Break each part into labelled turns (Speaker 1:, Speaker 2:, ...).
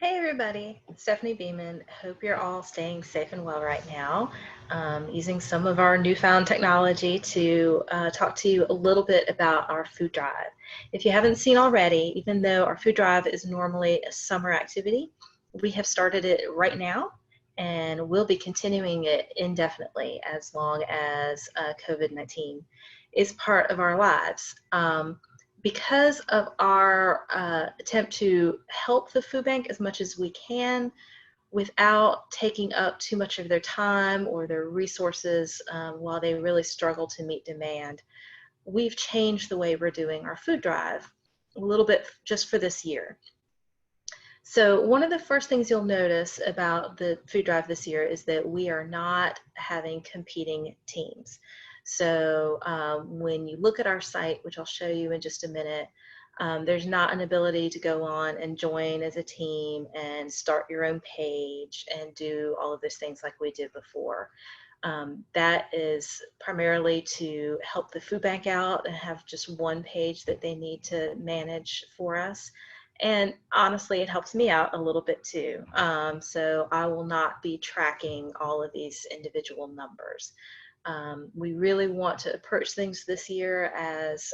Speaker 1: Hey everybody, Stephanie Beeman. Hope you're all staying safe and well right now. Using some of our newfound technology to talk to you a little bit about our food drive. If you haven't seen already, even though our food drive is normally a summer activity, we have started it right now and we'll be continuing it indefinitely as long as COVID-19 is part of our lives. Because of our attempt to help the food bank as much as we can without taking up too much of their time or their resources while they really struggle to meet demand, we've changed the way we're doing our food drive a little bit just for this year. So one of the first things you'll notice about the food drive this year is that we are not having competing teams. So when you look at our site, which I'll show you in just a minute, there's not an ability to go on and join as a team and start your own page and do all of those things like we did before. That is primarily to help the food bank out and have just one page that they need to manage for us. And honestly, it helps me out a little bit too. So I will not be tracking all of these individual numbers. We really want to approach things this year as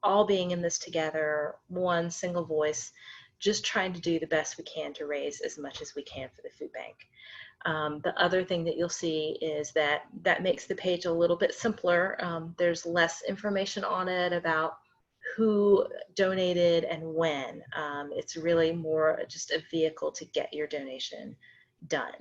Speaker 1: all being in this together, one single voice, just trying to do the best we can to raise as much as we can for the food bank. The other thing that you'll see is that makes the page a little bit simpler. There's less information on it about who donated and when. It's really more just a vehicle to get your donation done.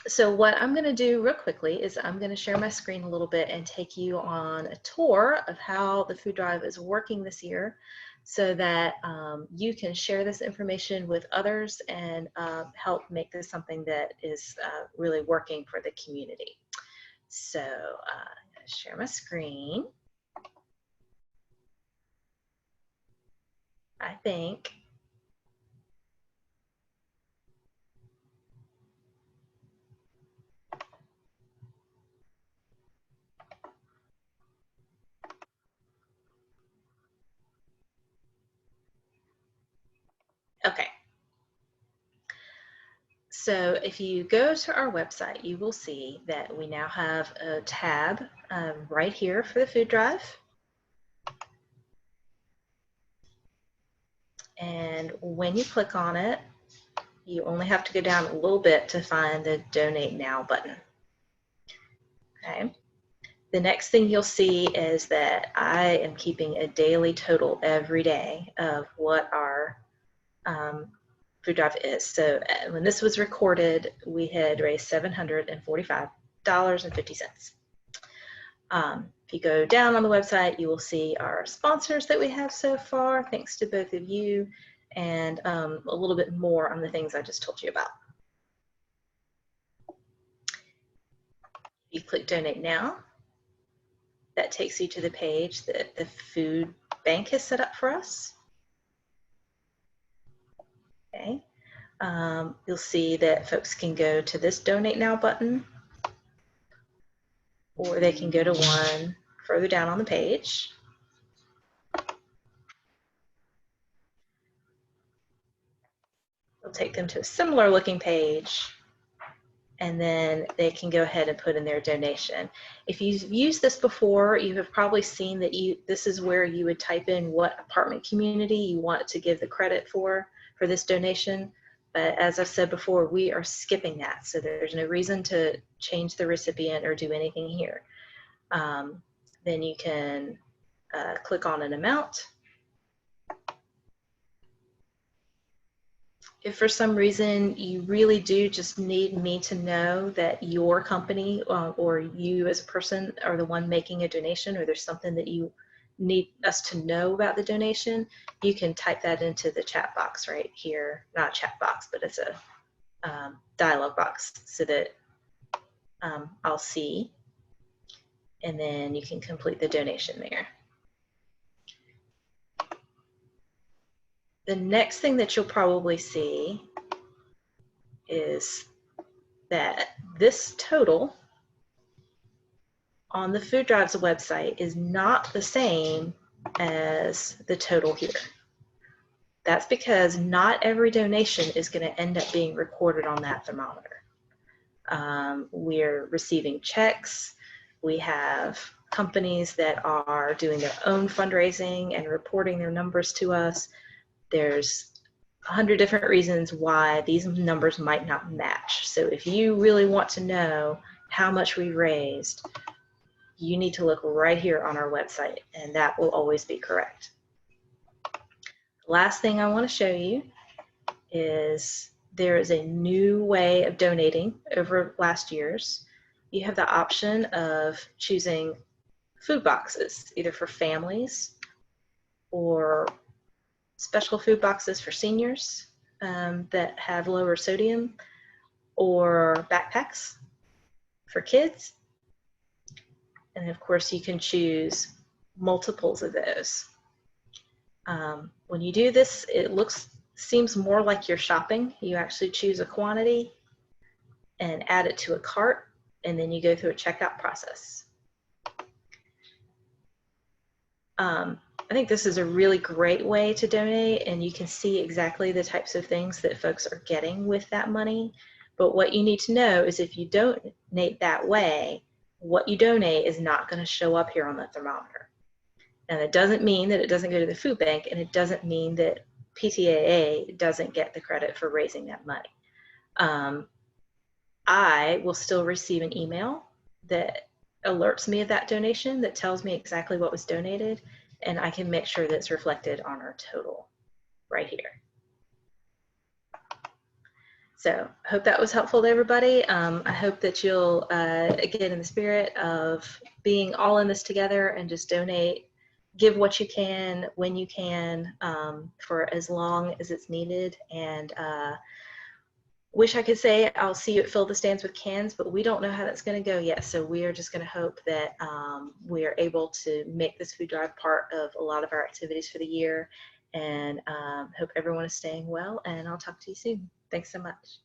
Speaker 1: So what I'm going to do real quickly is I'm going to share my screen a little bit and take you on a tour of how the food drive is working this year so that you can share this information with others and help make this something that is really working for the community. So I'm going to share my screen. I think. Okay. So if you go to our website, you will see that we now have a tab right here for the food drive. And when you click on it, you only have to go down a little bit to find the Donate Now button. Okay. The next thing you'll see is that I am keeping a daily total every day of what our food drive is. So when this was recorded, we had raised $745.50. If you go down on the website, you will see our sponsors that we have so far, thanks to both of you, and a little bit more on the things I just told you about. You click Donate Now. That takes you to the page that the food bank has set up for us. Okay. You'll see that folks can go to this Donate Now button, or they can go to one further down on the page. It'll take them to a similar looking page, and then they can go ahead and put in their donation. If you've used this before, you have probably seen that this is where you would type in what apartment community you want to give the credit for this donation. But as I've said before, we are skipping that. So there's no reason to change the recipient or do anything here. Then you can click on an amount. If for some reason you really do just need me to know that your company or you as a person are the one making a donation, or there's something that you need us to know about the donation, you can type that into the chat box right here. Not a chat box, but it's a dialog box so that I'll see, and then you can complete the donation there. The next thing that you'll probably see is that this total on the Food Drive's website is not the same as the total here. That's because not every donation is going to end up being recorded on that thermometer. We're receiving checks. We have companies that are doing their own fundraising and reporting their numbers to us. There's 100 different reasons why these numbers might not match. So if you really want to know how much we raised, you need to look right here on our website, and that will always be correct. The last thing I want to show you is there is a new way of donating over last year's. You have the option of choosing food boxes, either for families or special food boxes for seniors that have lower sodium, or backpacks for kids. And of course, you can choose multiples of those. When you do this, it seems more like you're shopping. You actually choose a quantity and add it to a cart, and then you go through a checkout process. I think this is a really great way to donate, and you can see exactly the types of things that folks are getting with that money. But what you need to know is if you donate that way, what you donate is not going to show up here on the thermometer. And it doesn't mean that it doesn't go to the food bank, and it doesn't mean that PTAA doesn't get the credit for raising that money. I will still receive an email that alerts me of that donation, that tells me exactly what was donated, and I can make sure that's reflected on our total right here. So I hope that was helpful to everybody. I hope that you'll, again, in the spirit of being all in this together, and just donate, give what you can, when you can, for as long as it's needed. And wish I could say I'll see you at Fill the Stands with Cans, but we don't know how that's going to go yet. So we are just going to hope that we are able to make this food drive part of a lot of our activities for the year. And hope everyone is staying well, and I'll talk to you soon. Thanks so much.